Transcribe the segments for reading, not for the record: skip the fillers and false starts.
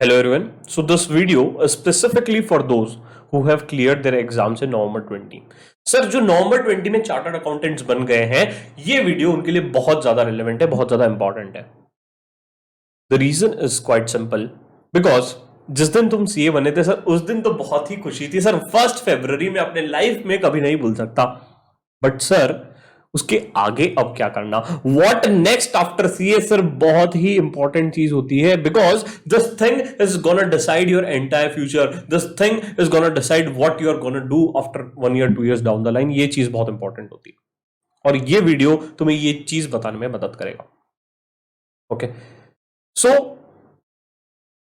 Hello everyone. So this video is specifically for those who have cleared their exams in November 20. Sir जो नवंबर 20 में chartered accountants बन गए हैं, ये video उनके लिए बहुत ज्यादा रिलेवेंट है, बहुत ज्यादा इंपॉर्टेंट है. The reason is quite simple because जिस दिन तुम सीए बने थे सर, उस दिन तो बहुत ही खुशी थी सर. 1 फरवरी में अपने लाइफ में कभी नहीं भूल सकता. बट सर उसके आगे अब क्या करना, what next after CA sir, बहुत ही इंपॉर्टेंट चीज होती है. Because this thing is gonna decide your entire future. This thing is gonna decide what you are gonna do after 1 year 2 years down the line. ये चीज बहुत important होती है और ये वीडियो तुम्हें ये चीज बताने में मदद करेगा. ओके सो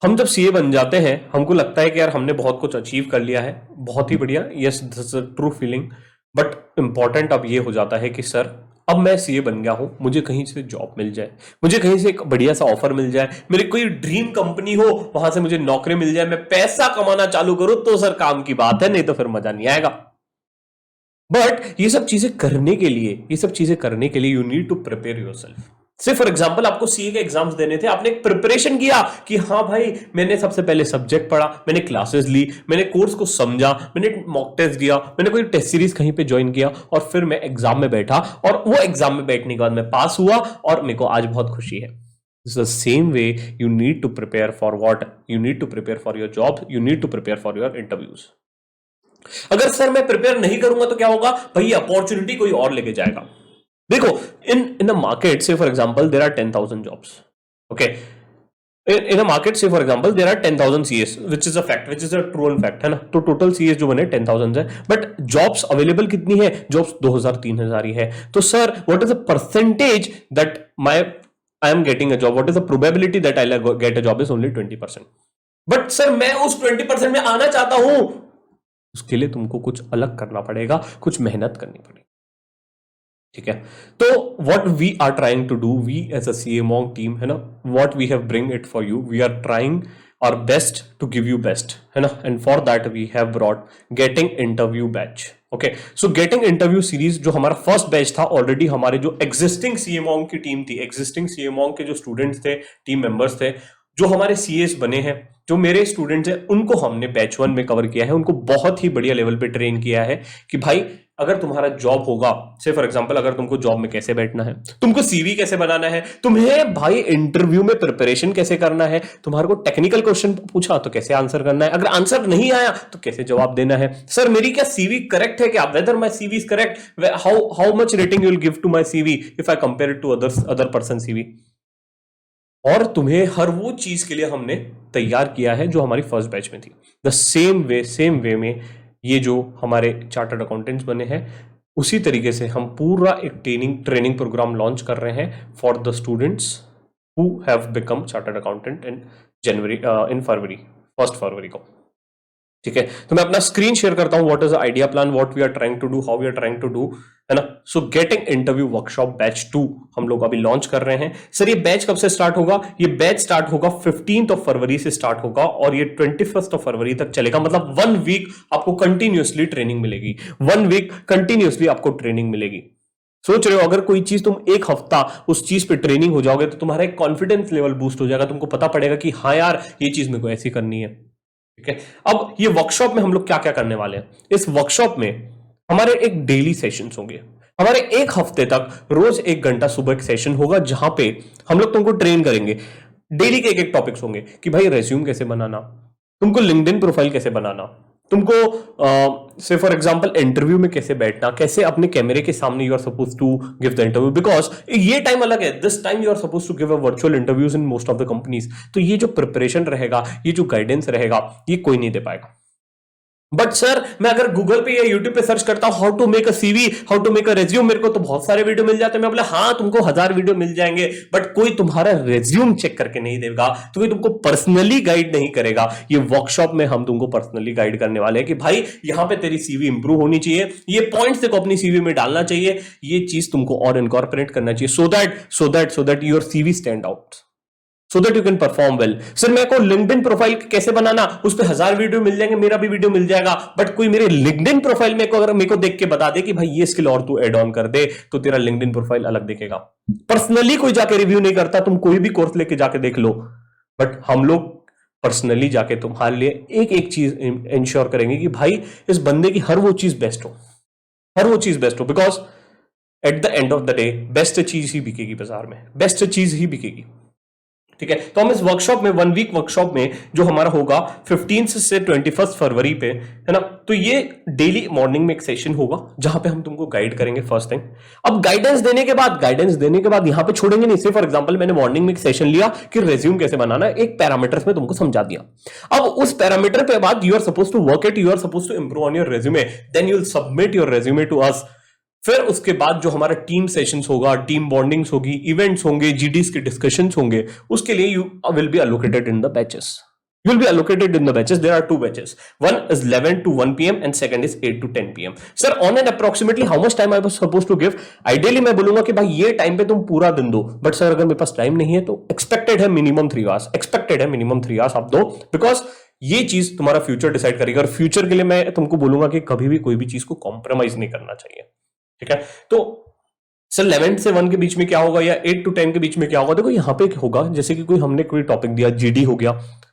हम जब सीए बन जाते हैं, हमको लगता है कि यार हमने बहुत कुछ अचीव कर लिया है, बहुत ही बढ़िया. Yes, this is a true feeling. But important अब ये हो जाता है कि सर अब मैं सीए बन गया हूं, मुझे कहीं से जॉब मिल जाए, मुझे कहीं से एक बढ़िया सा ऑफर मिल जाए, मेरी कोई ड्रीम कंपनी हो, वहां से मुझे नौकरी मिल जाए, मैं पैसा कमाना चालू करूं तो सर काम की बात है, नहीं तो फिर मजा नहीं आएगा. बट ये सब चीजें करने के लिए you need to prepare yourself. Say for example आपको सीए के एग्जाम्स देने थे, आपने एक प्रिपरेशन किया कि हाँ भाई मैंने सबसे पहले सब्जेक्ट पढ़ा, मैंने क्लासेस ली, मैंने कोर्स को समझा, मैंने मॉक टेस्ट दिया, मैंने कोई टेस्ट सीरीज कहीं पे ज्वाइन किया और फिर मैं एग्जाम में बैठा और वो एग्जाम में बैठने के बाद मैं पास हुआ और मेरे को आज बहुत खुशी है. It's the same way you need to prepare for what? You need to prepare for your job, you need to prepare for your interviews. अगर सर मैं प्रिपेयर नहीं करूंगा तो क्या होगा भाई, अपॉर्चुनिटी कोई और लेके जाएगा. देखो in a market say for example there are 10,000 jobs. Okay, in a market say for example there are 10,000 CS, which is a fact, which is a true and fact है ना. तो टोटल CS जो बने 10,000 है, but jobs available कितनी है? Jobs 2,000-3,000 ही है. तो sir what is the percentage that I am getting a job, what is the probability that I get a job? Is only 20%. But sir मैं उस 20% में आना चाहता हूं, उसके लिए तुमको कुछ अलग करना पड़ेगा, कुछ मेहनत करनी पड़ेगी. ठीक है, तो what we are trying to do, we as a CA Monk team है ना, what we have bring it for you, we are trying our best to give you best है ना. And for that we have brought getting interview batch. Okay, so getting interview series जो हमारा first batch था, already हमारे जो existing CA Monk की team थी, existing CA Monk के जो स्टूडेंट्स थे, टीम मेंबर्स थे, जो हमारे सीएस बने हैं, जो मेरे स्टूडेंट्स हैं, उनको हमने बैच 1 में कवर किया है, उनको बहुत ही बढ़िया लेवल पे ट्रेन किया है कि भाई अगर तुम्हारा जॉब होगा, से फॉर एग्जांपल अगर तुमको जॉब में कैसे बैठना है, तुमको सीवी कैसे बनाना है, तुम्हें भाई इंटरव्यू में प्रिपरेशन कैसे करना है, तुम्हारे को टेक्निकल क्वेश्चन पूछा तो कैसे आंसर करना है, अगर आंसर नहीं आया तो कैसे जवाब देना है. सर मेरी क्या सीवी करेक्ट है क्या, whether my CV is correct, how much rating you will give to my CV if I compare it to other person CV. और तुम्हें हर वो चीज के लिए हमने तैयार किया है जो हमारी फर्स्ट बैच में थी. द सेम वे में ये जो हमारे चार्टर्ड अकाउंटेंट्स बने हैं, उसी तरीके से हम पूरा एक ट्रेनिंग प्रोग्राम लॉन्च कर रहे हैं for the students who have become chartered accountant in February, 1 फरवरी को. ठीक है, तो मैं अपना स्क्रीन शेयर करता हूं. What is the idea plan, what we are trying to do, how we are trying to do, है ना. So getting interview workshop batch 2 हम लोग अभी लॉन्च कर रहे हैं. सर ये बैच कब से स्टार्ट होगा? ये बैच स्टार्ट होगा 15th फरवरी से स्टार्ट होगा और ये 21st फरवरी तक चलेगा. मतलब 1 वीक आपको कंटिन्यूअसली ट्रेनिंग मिलेगी, 1 वीक कंटिन्यूअसली आपको ट्रेनिंग मिलेगी. सोच रहे हो अगर कोई चीज तुम एक हफ्ता उस चीज पे ट्रेनिंग हो जाओगे तो तुम्हारा एक कॉन्फिडेंस लेवल बूस्ट हो जाएगा, तुमको पता पड़ेगा कि हाँ यार ये चीज मेरे को ऐसी करनी है. ठीक है, अब ये वर्कशॉप में हम लोग क्या क्या करने वाले हैं? इस वर्कशॉप में हमारे एक डेली सेशंस होंगे. हमारे एक हफ्ते तक रोज 1 घंटा सुबह एक सेशन होगा जहां पे हम लोग तुमको ट्रेन करेंगे. डेली के एक टॉपिक्स होंगे कि भाई रेज्यूम कैसे बनाना, तुमको लिंक्डइन प्रोफाइल कैसे बनाना, तुमको से फॉर एग्जांपल इंटरव्यू में कैसे बैठना, कैसे अपने कैमरे के सामने you are suppose to give the interview, because ये टाइम अलग है. This time you are suppose to give a virtual interviews in most of the companies. तो ये जो प्रिपरेशन रहेगा, ये जो गाइडेंस रहेगा, ये कोई नहीं दे पाएगा. बट सर मैं अगर गूगल पे या यूट्यूब पे सर्च करता हूं how to make a CV, how to make a resume, मेरे को तो बहुत सारे वीडियो मिल जाते हैं. मैं बोला हाँ तुमको 1000 वीडियो मिल जाएंगे, बट कोई तुम्हारा रेज्यूम चेक करके नहीं देगा, तो कोई तुमको पर्सनली गाइड नहीं करेगा. ये वर्कशॉप में हम तुमको पर्सनली गाइड करने वाले हैं कि भाई यहां पे तेरी सीवी इंप्रूव होनी चाहिए, ये पॉइंट्स देखो अपनी सीवी में डालना चाहिए, ये चीज तुमको और इनकॉर्पोरेट करना चाहिए सो that your CV stand out, so that you can perform well. Sir मेरे को लिंक्डइन प्रोफाइल कैसे बनाना, उस पर 1000 वीडियो मिल जाएंगे, मेरा भी वीडियो मिल जाएगा, बट कोई मेरे लिंक्डइन प्रोफाइल में अगर मेरे को देख के बता दे कि भाई ये स्किल और तू एड ऑन कर दे, तो तेरा लिंक्डइन प्रोफाइल अलग दिखेगा. पर्सनली कोई जाके रिव्यू नहीं करता, तुम कोई भी कोर्स लेके जाके देख लो, बट हम लोग पर्सनली जाके तुम्हारे लिए एक एक चीज इंश्योर करेंगे कि भाई इस बंदे की हर वो चीज बेस्ट हो, हर वो चीज बेस्ट हो, because at the end of the day best चीज ही बिकेगी बाजार में, बेस्ट चीज ही बिकेगी। ठीक है, तो हम इस वर्कशॉप में 1 वीक वर्कशॉप में जो हमारा होगा 15 से 21 फरवरी पे, है ना, तो ये डेली मॉर्निंग में एक सेशन होगा जहां पे हम तुमको गाइड करेंगे फर्स्ट थिंग। अब गाइडेंस देने के बाद यहां पे छोड़ेंगे नहीं। से फॉर एग्जांपल मैंने मॉर्निंग में एक सेशन लिया कि रेज्यूम कैसे बनाना है, एक पैरामीटर्स में तुमको समझा दिया। अब उस पैरामीटर पे बाद you are suppose to work it, you are suppose to improve on your resume, then you will submit your resume to us. फिर उसके बाद जो हमारा टीम सेशंस होगा, टीम बॉन्डिंग्स होगी, इवेंट्स होंगे, जीडीज के डिस्कशंस होंगे, उसके लिए you will be allocated in the batches. You will be allocated in the batches. There are 2 batches. One is 11 to 1 p.m. and second is 8 to 10 p.m. Sir, on an approximately how much time I was supposed to give? Ideally मैं बोलूंगा कि भाई ये time पे तुम पूरा दिन दो, बट सर अगर मेरे पास टाइम नहीं है तो एक्सपेक्टेड है मिनिमम 3 आवर्स, एक्सपेक्टेड है मिनिमम 3 आवर्स आप दो, बिकॉज ये चीज तुम्हारा फ्यूचर डिसाइड करेगी। और फ्यूचर के लिए मैं तुमको बोलूंगा कि कभी भी कोई भी चीज को कॉम्प्रोमाइज नहीं करना चाहिए। ठीक है, तो सर 11 से 1 के बीच में क्या होगा या 8 to 10 के बीच में क्या होगा? देखो यहाँ पे होगा जैसे कि कोई हमने कोई टॉपिक दिया, जीडी हो गया,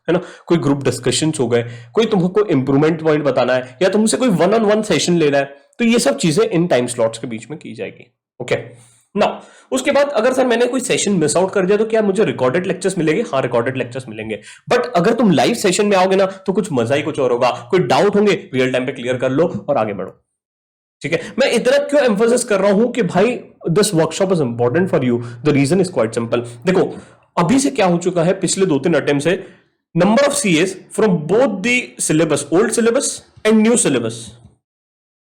है ना, कोई ग्रुप डिस्कशंस हो गए, कोई तुमको इंप्रूवमेंट पॉइंट बताना है या तुमसे कोई 1-on-1 सेशन लेना है, तो ये सब चीजें इन टाइम स्लॉट्स के बीच में की जाएगी। ओके नाउ उसके बाद अगर सर मैंने कोई सेशन मिस आउट कर दिया तो क्या मुझे रिकॉर्डेड लेक्चर्स मिलेंगे? हाँ, रिकॉर्डेड लेक्चर्स मिलेंगे, बट अगर तुम लाइव सेशन में आओगे ना तो कुछ मजा ही कुछ और होगा। कोई डाउट होंगे रियल टाइम पे क्लियर कर लो और आगे बढ़ो। ठीक है, मैं इतना क्यों एम्फोसिस कर रहा हूं कि भाई this workshop is important for you? The reason is quite simple. देखो अभी से क्या हो चुका है, पिछले 2-3 अटेम्प्ट से number of CS from both the syllabus, old syllabus and new syllabus,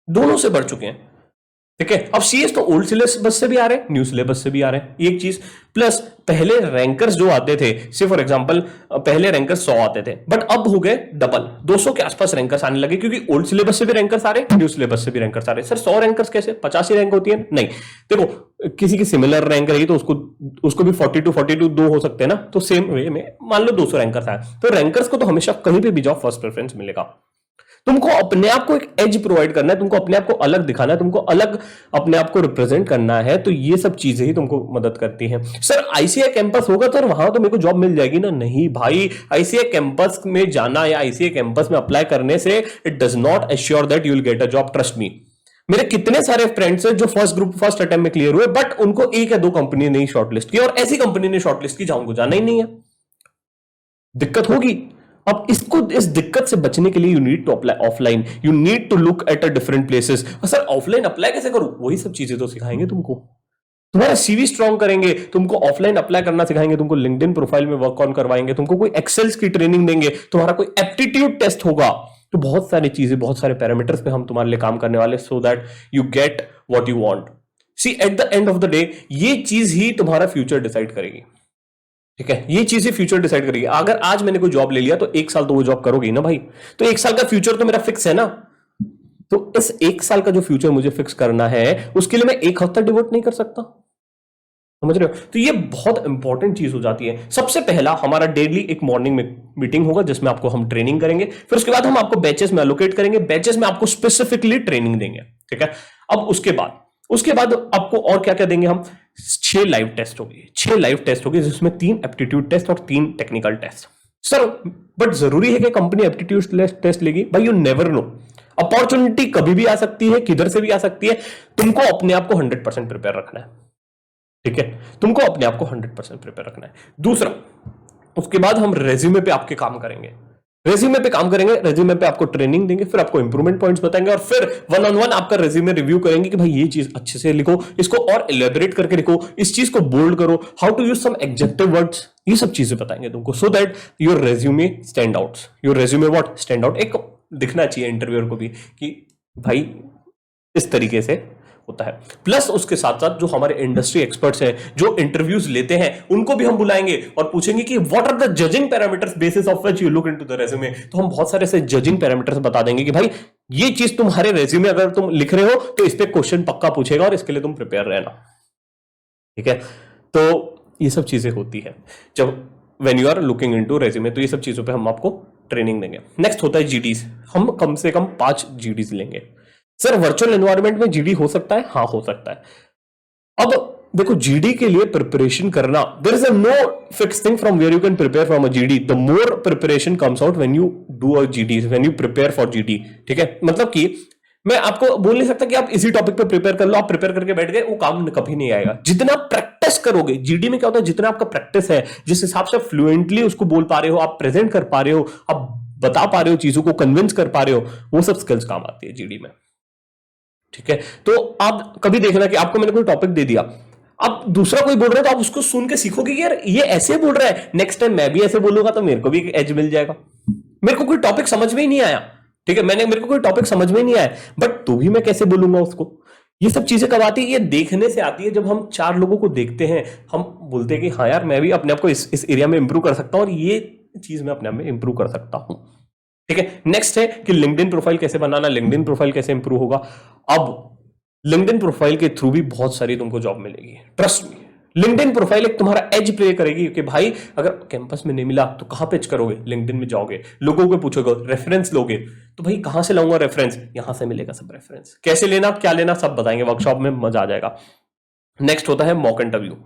दोनों से बढ़ चुके हैं। ठीक है, अब सीएस तो ओल्ड सिलेबस से भी आ रहे हैं, न्यू सिलेबस से भी आ रहे हैं, एक चीज। प्लस पहले रैंकर्स जो आते थे, से फॉर एग्जांपल पहले रैंकर्स 100 आते थे, बट अब हो गए डबल, 200 के आसपास रैंकर्स आने लगे, क्योंकि ओल्ड सिलेबस से भी रैंकर्स आ रहे हैं, न्यू सिलेबस से भी रैंकर्स आ रहे हैं। सर 100 रैंकर्स कैसे? 85 रैंक होती है? नहीं, देखो किसी की सिमिलर रैंक रही तो उसको भी 42 2 हो सकते हैं ना, तो सेम वे में मान लो 200 रैंकर्स आए, तो रैंकर्स को तो हमेशा कहीं पे भी जाओ फर्स्ट प्रेफरेंस मिलेगा। तुमको अपने आप को एक एज प्रोवाइड करना है, तुमको अपने आप को अलग दिखाना है, तुमको अलग अपने आप को रिप्रेजेंट करना है, तो ये सब चीजें ही तुमको मदद करती हैं। सर आईसीआई कैंपस होगा तो वहां तो मेरे को जॉब मिल जाएगी ना? नहीं भाई, आईसीआई कैंपस में जाना या आईसीआई कैंपस में अप्लाई करने से it does not assure that you will get a job, trust me. मेरे कितने सारे फ्रेंड्स हैं जो फर्स्ट अटेम्प्ट में क्लियर हुए, बट उनको 1 या 2 कंपनी ने शॉर्टलिस्ट की, और ऐसी कंपनी ने शॉर्टलिस्ट की जहां उनको जाना ही नहीं है, दिक्कत होगी। अब इस दिक्कत से बचने के लिए you need to apply offline, you need to look at a different places. Sir offline apply कैसे करूं? वही सब चीजें तो सिखाएंगे तुमको, तुम्हारा सीवी स्ट्रॉन्ग करेंगे, तुमको ऑफलाइन अप्लाई करना सिखाएंगे, तुमको लिंक्डइन प्रोफाइल में वर्क ऑन करवाएंगे, तुमको कोई एक्सेल्स की ट्रेनिंग देंगे, तुम्हारा कोई एप्टीट्यूड टेस्ट होगा, तो बहुत सारी चीजें, बहुत सारे पैरामीटर्स पे हम तुम्हारे लिए काम करने वाले, so that you get what you want. See at the end of the day ये चीज ही तुम्हारा फ्यूचर डिसाइड करेगी। ठीक है, ये चीजें फ्यूचर डिसाइड करेगी। अगर आज मैंने कोई जॉब ले लिया तो 1 साल तो वो जॉब करोगी ना भाई, तो 1 साल का फ्यूचर तो मेरा फिक्स है ना, तो इस 1 साल का जो फ्यूचर मुझे फिक्स करना है उसके लिए मैं 1 हफ्ता डिवोट नहीं कर सकता, समझ रहे हो? तो ये बहुत इंपॉर्टेंट चीज हो जाती है। सबसे पहला हमारा डेली एक मॉर्निंग में मीटिंग होगा जिसमें आपको हम ट्रेनिंग करेंगे, फिर उसके बाद हम आपको बैचेस में एलोकेट करेंगे, बैचेस में आपको स्पेसिफिकली ट्रेनिंग देंगे। ठीक है, अब उसके बाद आपको और क्या क्या देंगे हम? 6 लाइव टेस्ट होगी जिसमें 3 एप्टीट्यूड टेस्ट और 3 टेक्निकल टेस्ट। सर बट जरूरी है कि कंपनी एप्टीट्यूड टेस्ट लेगी? भाई यू नेवर नो, अपॉर्चुनिटी कभी भी आ सकती है, किधर से भी आ सकती है, तुमको अपने आप को 100% प्रिपेयर रखना है। ठीक है, तुमको अपने आप को 100% प्रिपेयर रखना है। दूसरा, उसके बाद हम रेज्यूमे पे आपके काम करेंगे, रेज्यूमे पे आपको ट्रेनिंग देंगे, फिर आपको इंप्रूवमेंट पॉइंट्स बताएंगे, और फिर 1-on-1 आपका रेज्यूमे रिव्यू करेंगे कि भाई ये चीज अच्छे से लिखो, इसको और एलेबोरेट करके लिखो, इस चीज को बोल्ड करो, how to use some adjective words, ये सब चीजें बताएंगे तुमको, so that your resume stand out, stand out. एक दिखना चाहिए इंटरव्यूअर को भी कि भाई इस तरीके से होता है। प्लस उसके साथ साथ जो हमारे इंडस्ट्री एक्सपर्ट्स हैं जो इंटरव्यूज लेते हैं उनको भी हम बुलाएंगे और पूछेंगे कि what are the judging parameters basis of which you look into the resume. तो हम बहुत सारे ऐसे जजिंग पैरामीटर्स बता देंगे कि भाई ये चीज तुम्हारे रेज्यूमे अगर तुम लिख रहे हो तो इस पे क्वेश्चन पक्का पूछेगा और इसके लिए तुम प्रिपेयर रहना। ठीक है, तो ये सब चीजें होती है जब when you are looking into resume, तो ये सब चीजों पे हम आपको ट्रेनिंग देंगे। नेक्स्ट होता है जीडीज, हम कम से कम 5 जीडीज लेंगे। सर वर्चुअल एनवायरनमेंट में जीडी हो सकता है? हाँ हो सकता है। अब देखो जीडी के लिए प्रिपरेशन करना, there is a no fix thing from where you can prepare from a GD. The more preparation comes out when you do a GD, when you prepare for GD. ठीक है, मतलब कि मैं आपको बोल नहीं सकता कि आप इसी टॉपिक पे प्रिपेयर कर लो, आप प्रिपेयर करके बैठ गए, वो काम कभी नहीं आएगा। जितना प्रैक्टिस करोगे, जीडी में क्या होता है, जितना आपका प्रैक्टिस है, जिस हिसाब से फ्लुएंटली उसको बोल पा रहे हो, आप प्रेजेंट कर पा रहे हो, आप बता पा रहे हो, चीजों को कन्विंस कर पा रहे हो, वो सब स्किल्स काम आती है जीडी में। ठीक है, तो आप कभी देखना कि आपको मैंने कोई टॉपिक दे दिया, अब दूसरा कोई बोल रहा है तो आप उसको सुन के सीखोगे कि यार ये ऐसे बोल रहा है, नेक्स्ट टाइम मैं भी ऐसे बोलूंगा तो मेरे को भी एक एज मिल जाएगा। मेरे को कोई टॉपिक समझ में ही नहीं आया, ठीक है, मेरे को कोई टॉपिक समझ में ही नहीं आया, बट तो भी मैं कैसे बोलूंगा उसको। ये सब चीजें कब आती है, ये देखने से आती है। जब हम चार लोगों को देखते हैं, हम बोलते हैं कि हाँ यार मैं भी अपने आप को इस एरिया में इंप्रूव कर सकता हूं, और ये चीज मैं अपने आप में इंप्रूव कर सकता हूं। ठीक है, नेक्स्ट है कि लिंक्डइन प्रोफाइल कैसे बनाना, लिंक्डइन प्रोफाइल कैसे इंप्रूव होगा। अब लिंक्डइन प्रोफाइल के थ्रू भी बहुत सारी तुमको जॉब मिलेगी, ट्रस्ट मी। लिंक्डइन प्रोफाइल एक तुम्हारा एज प्ले करेगी कि भाई अगर कैंपस में नहीं मिला तो कहां पिच करोगे, लिंक्डइन में जाओगे, लोगों को पूछोगे, रेफरेंस लोगे, तो भाई कहां से लाऊंगा रेफरेंस, यहां से मिलेगा सब रेफरेंस। कैसे लेना, क्या लेना, सब बताएंगे वर्कशॉप में, मजा आ जाएगा। नेक्स्ट होता है मॉक इंटरव्यू।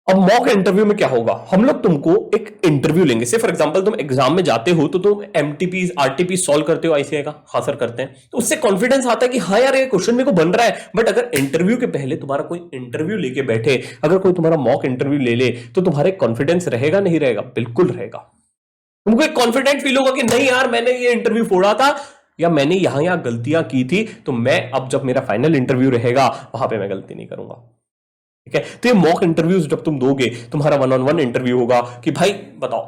अब मॉक इंटरव्यू में क्या होगा, हम लोग तुमको एक इंटरव्यू लेंगे। से फॉर एग्जांपल तुम एग्जाम में जाते हो तो तुम एमटीपी आरटीपी सॉल्व करते हो, आईसीआई का हाँ सर करते हैं, तो उससे कॉन्फिडेंस आता है कि हाँ यार ये क्वेश्चन मेरे को बन रहा है। बट अगर इंटरव्यू के पहले तुम्हारा कोई इंटरव्यू लेके बैठे, अगर कोई तुम्हारा मॉक इंटरव्यू ले ले, तो तुम्हारे कॉन्फिडेंस रहेगा नहीं रहेगा, बिल्कुल रहेगा। तुमको एक कॉन्फिडेंट फील होगा कि नहीं यार मैंने ये इंटरव्यू फोड़ा था, या मैंने यहां गलतियां की थी, तो मैं अब जब मेरा फाइनल इंटरव्यू रहेगा वहां पे मैं गलती नहीं करूंगा। ठीक है, तो ये मॉक इंटरव्यूज जब तुम दोगे, तुम्हारा 1-on-1 इंटरव्यू होगा कि भाई बताओ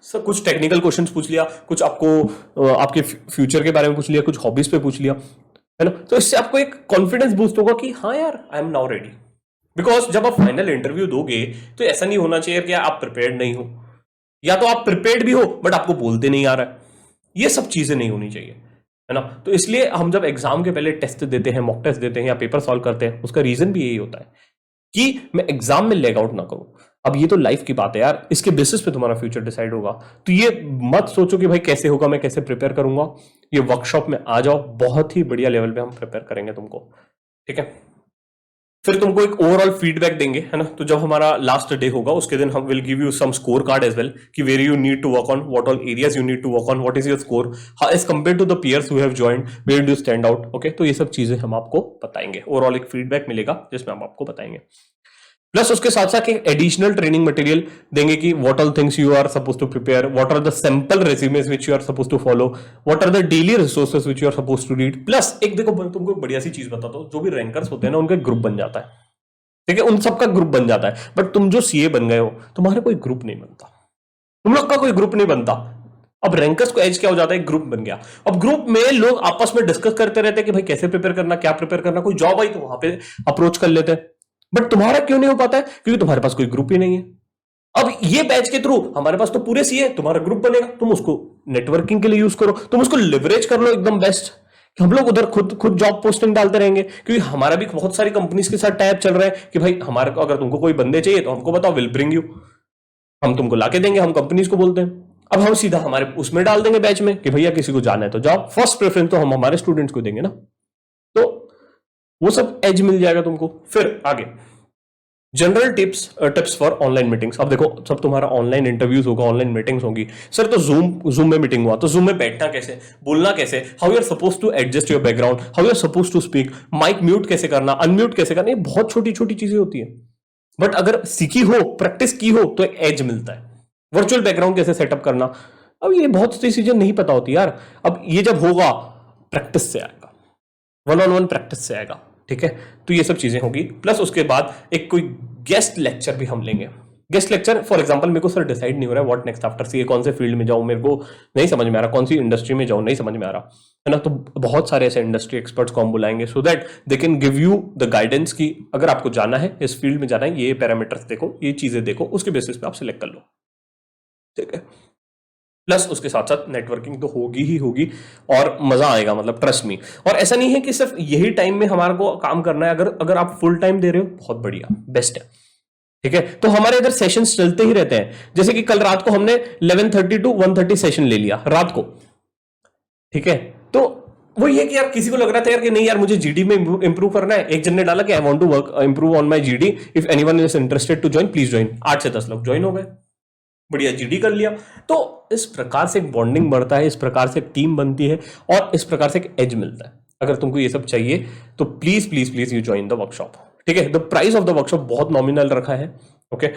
सर, कुछ टेक्निकल क्वेश्चंस पूछ लिया, कुछ आपको आपके फ्यूचर के बारे में पूछ लिया, कुछ हॉबीज पे पूछ लिया, है ना। तो इससे आपको एक कॉन्फिडेंस बूस्ट होगा कि हाँ यार I am now ready. Because जब आप फाइनल इंटरव्यू दोगे तो ऐसा नहीं होना चाहिए कि आप प्रिपेयर्ड नहीं हो, या तो आप प्रिपेयर्ड भी हो बट आपको बोलते नहीं आ रहा है। ये सब चीजें नहीं होनी चाहिए, है ना। तो इसलिए हम जब एग्जाम के पहले टेस्ट देते हैं, मॉक टेस्ट देते हैं या पेपर सॉल्व करते हैं, उसका रीजन भी यही होता है कि मैं एग्जाम में लेग आउट ना करूं। अब ये तो लाइफ की बात है यार, इसके बेसिस पे तुम्हारा फ्यूचर डिसाइड होगा। तो ये मत सोचो कि भाई कैसे होगा, मैं कैसे प्रिपेयर करूंगा। ये वर्कशॉप में आ जाओ, बहुत ही बढ़िया लेवल पे हम प्रिपेयर करेंगे तुमको। ठीक है, फिर तुमको एक ओवरऑल फीडबैक देंगे, है ना। तो जब हमारा लास्ट डे होगा उसके दिन हम will give you some score card as well, कि where you need to work on, what all areas you need to work on, what is your score as compare to the peers who have joined, where do stand out. Okay, तो ये सब चीजें हम आपको बताएंगे, overall एक feedback मिलेगा जिसमें हम आपको बताएंगे। प्लस उसके साथ साथ एक एडिशनल ट्रेनिंग मटेरियल देंगे कि what all things you are suppose to prepare, what are the sample resumes which you are suppose to follow, what are the daily resources which you are suppose to read. Plus एक देखो तुमको एक बढ़िया सी चीज बताता हूं, जो भी रैंकर्स होते हैं ना उनका ग्रुप बन जाता है, ठीक है, उन सबका ग्रुप बन जाता है। बट तुम जो सीए बन गए हो, तुम्हारा कोई ग्रुप नहीं बनता, तुम लोग का कोई ग्रुप नहीं बनता। अब रैंकर्स को एज क्या हो जाता है, ग्रुप बन गया। अब ग्रुप में लोग आपस में डिस्कस करते रहते हैं कि भाई कैसे प्रिपेयर करना, क्या प्रिपेयर करना, कोई जॉब आई तो वहां पे अप्रोच कर लेते हैं। बट तुम्हारा क्यों नहीं हो पाता है, क्योंकि तुम्हारे पास कोई ग्रुप ही नहीं है। अब ये बैच के थ्रू हमारे पास तो पूरे सीए, तुम्हारा ग्रुप बनेगा, तुम उसको नेटवर्किंग के लिए यूज करो, तुम उसको लिवरेज कर लो एकदम बेस्ट। हम लोग उधर खुद जॉब पोस्टिंग डालते रहेंगे, क्योंकि हमारा भी बहुत सारी कंपनीज के साथ टाइप चल रहा है कि भाई हमारे को अगर तुमको कोई बंदे चाहिए तो हमको बताओ, विल ब्रिंग यू, हम तुमको लाके देंगे, हम कंपनीज को बोलते हैं। अब हम सीधा हमारे उसमें डाल देंगे बैच में कि भैया किसी को जाना है तो जाओ, फर्स्ट प्रेफरेंस तो हम हमारे स्टूडेंट्स को देंगे ना। तो वो सब एज मिल जाएगा तुमको। फिर आगे general tips for online meetings. अब देखो सब तुम्हारा ऑनलाइन इंटरव्यूज होगा, ऑनलाइन मीटिंग्स होगी। सर तो जूम में मीटिंग हुआ तो जूम में बैठना कैसे, बोलना कैसे, how you are suppose to adjust your background, how you are suppose to speak, mic mute कैसे करना, अनम्यूट कैसे करना, ये बहुत छोटी छोटी चीजें होती है। बट अगर सीखी हो, प्रैक्टिस की हो तो एक एज मिलता है। वर्चुअल बैकग्राउंड कैसे सेटअप करना, अब ये बहुत सी चीजें नहीं पता होती यार। अब ये जब होगा प्रैक्टिस से आएगा, 1-on-1 प्रैक्टिस से आएगा। ठीक है, तो ये सब चीजें होगी। प्लस उसके बाद एक कोई गेस्ट लेक्चर भी हम लेंगे। गेस्ट लेक्चर फॉर एग्जांपल मेरे को सर डिसाइड नहीं हो रहा है व्हाट नेक्स्ट आफ्टर सीए, कौन से फील्ड में जाऊं, मेरे को नहीं समझ में आ रहा, कौन सी इंडस्ट्री में जाऊं नहीं समझ में आ रहा, है ना। तो बहुत सारे ऐसे इंडस्ट्री एक्सपर्ट्स को हम बुलाएंगे so that they can give you the guidance की अगर आपको जाना है, इस फील्ड में जाना है, ये पैरामीटर्स देखो, ये चीजें देखो, उसके बेसिस पे आप सिलेक्ट कर लो। ठीक है, प्लस उसके साथ साथ नेटवर्किंग तो होगी ही होगी और मजा आएगा, मतलब ट्रस्ट मी। और ऐसा नहीं है कि सिर्फ यही टाइम में हमारे को काम करना है, अगर आप फुल टाइम दे रहे हो बहुत बढ़िया, बेस्ट है। ठीक है, तो हमारे इधर सेशंस चलते ही रहते हैं। जैसे कि कल रात को हमने 11:30 to 1:30 सेशन ले लिया रात को। ठीक है, तो वो ये कि यार किसी को लग रहा था यार कि नहीं यार मुझे जीडी में इंप्रूव करना है, एक जन ने डाला कि I want to work improve on my GD, if anyone is interested to join please join. 8 से 10 लोग ज्वाइन हो गए, बढ़िया जीडी कर लिया। तो इस प्रकार से एक बॉन्डिंग बढ़ता है, इस प्रकार से एक टीम बनती है और इस प्रकार से एक एज मिलता है। अगर तुमको ये सब चाहिए तो please please please you join the workshop, ठीक है। The price of the workshop बहुत नॉमिनल रखा है, ओके।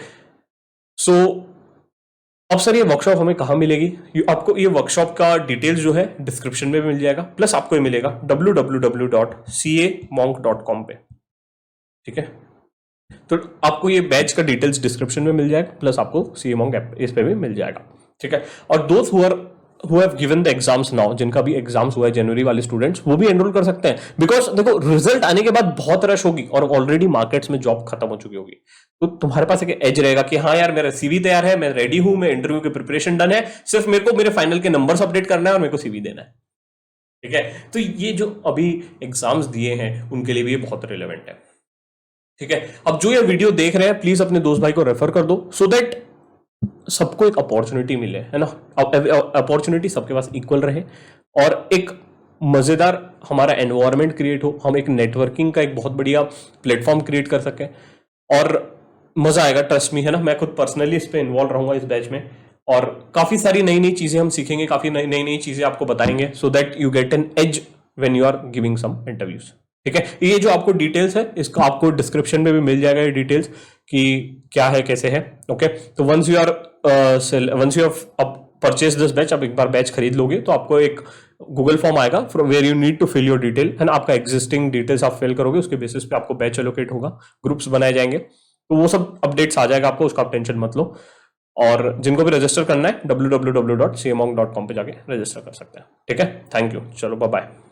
सो अब सर ये वर्कशॉप हमें कहां मिलेगी? आपको ये वर्कशॉप का डिटेल्स जो है डिस्क्रिप्शन में भी मिल जाएगा, प्लस आपको ये मिलेगा www.camonk.com पे, ठीक है। तो आपको ये बैच का डिटेल्स डिस्क्रिप्शन में मिल जाएगा, प्लस आपको CA Monk ऐप इस पे भी मिल जाएगा, ठीक है। और दोस्त who have given the exams now, जिनका भी एग्जाम्स हुआ है जनवरी वाले स्टूडेंट्स, वो भी एनरोल कर सकते हैं। बिकॉज देखो रिजल्ट आने के बाद बहुत रश होगी और ऑलरेडी मार्केट्स में जॉब खत्म हो चुकी होगी, तो तुम्हारे पास एक एज रहेगा कि हाँ यार मेरा सीवी तैयार है, मैं रेडी हूं, मैं इंटरव्यू की प्रिपरेशन डन है, सिर्फ मेरे को मेरे फाइनल के नंबर्स अपडेट करना है और मेरे को सीवी देना है, ठीक है। तो ये जो अभी एग्जाम्स दिए हैं उनके लिए भी ये बहुत रिलेवेंट है, ठीक है। अब जो ये वीडियो देख रहे हैं प्लीज अपने दोस्त भाई को रेफर कर दो, सो दैट सबको एक अपॉर्चुनिटी मिले, है ना। अपॉर्चुनिटी सबके पास इक्वल रहे और एक मजेदार हमारा एनवायरनमेंट क्रिएट हो, हम एक नेटवर्किंग का एक बहुत बढ़िया प्लेटफॉर्म क्रिएट कर सकें और मजा आएगा, ट्रस्ट मी, है ना। मैं खुद पर्सनली इस पे इन्वॉल्व रहूंगा इस बैच में और काफी सारी नई नई चीजें हम सीखेंगे, काफी नई नई चीजें आपको बताएंगे, so that you get an edge when you are giving some interviews, ठीक है। ये जो आपको डिटेल्स है इसका आपको डिस्क्रिप्शन में भी मिल जाएगा ये डिटेल्स कि क्या है कैसे है, ओके। तो once you purchase this batch, आप एक बार बैच खरीद लोगे तो आपको एक गूगल फॉर्म आएगा where you need to fill your detail, है ना। आपका एग्जिस्टिंग डिटेल्स आप फिल करोगे, उसके बेसिस पे आपको बैच एलोकेट होगा, ग्रुप्स बनाए जाएंगे, तो वो सब अपडेट्स आ जाएगा आपको, उसका आप टेंशन मत लो। और जिनको भी रजिस्टर करना है www.camonk.com पे जाके रजिस्टर कर सकते हैं, ठीक है। थैंक यू, चलो बाय बाय।